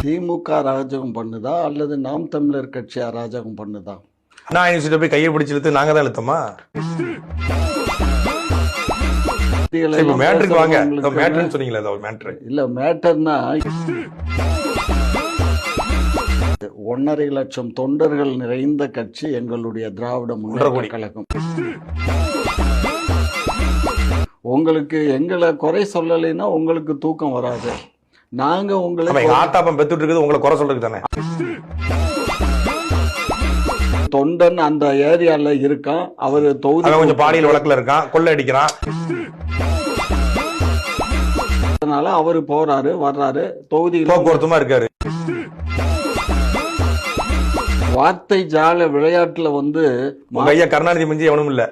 திமுக அராஜகம் பண்ணுதா அல்லது நாம் தமிழர் கட்சி அராஜகம் பண்ணுதா? அண்ணா யூனிவர்சிட்டி போய் கையை பிடிச்சி இழுத்து நாங்க தான் இழுத்தோமா? மேட்டருக்கு வாங்க. மேட்டர்னு சொன்னீங்களா? அது ஒரு மேட்டர் இல்ல. மேட்டர்னா 1.5 லட்சம் தொண்டர்கள் நிறைந்த கட்சி எங்களுடைய திராவிட முன்னேற்ற கழகம். உங்களுக்கு எங்களை குறை சொல்லலைன்னா உங்களுக்கு தூக்கம் வராது. நாங்க உங்களை ஆத்தாப்பம் பெத்துட்டு இருக்குது உங்களை குறை சொல்றது தானே. தொண்டன் அந்த ஏரியால இருக்கான். அவரு தொகுதி கொஞ்சம் பாலியல் வழக்குல இருக்கான், கொள்ளை அடிக்கிறான். அதனால அவரு போறாரு வர்றாரு, தொகுதியில் போக்குவரத்துமா இருக்காரு. வார்த்தை ஜால விளையாட்டுல வந்து உங்க ஐயா கருணாநிதி மிஞ்சி எவனும் இல்ல.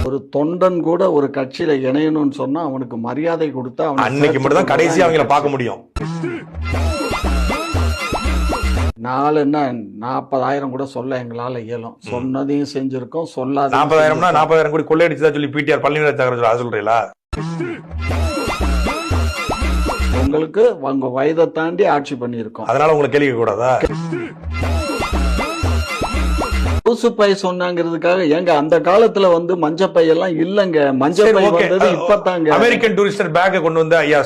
ஒரு தொண்டன் கூட ஒரு கட்சியில இணையணும்னு சொன்னா அவனுக்கு மரியாதை கொடுத்தா அன்னைக்கு மட்டும் தான் கடைசி அவங்கள பார்க்க முடியும். நாலு என்ன 40,000 கூட சொல்ல எங்களால இயலும். சொன்னதையும் செஞ்சிருக்கோம், சொல்லாத 40,000 40,000 கோடி கொள்ளையடிச்சதா சொல்லி பிடிஆர் பழனிவேல் சொல்றீங்களா? உங்களுக்கு உங்க வயதை தாண்டி ஆட்சி பண்ணிருக்கோம். அதனால உங்களை கேள்வி கூடாதா? ஊசுப்பை சொன்னாங்கிறதுக்காக எங்க அந்த காலத்துல வந்து மஞ்சப்பை எல்லாம் இல்லங்க. மஞ்சப்பை வந்தது இப்பதாங்க. அமெரிக்கன் டூரிஸ்டர் பேக் கொண்டு வந்து ஐயா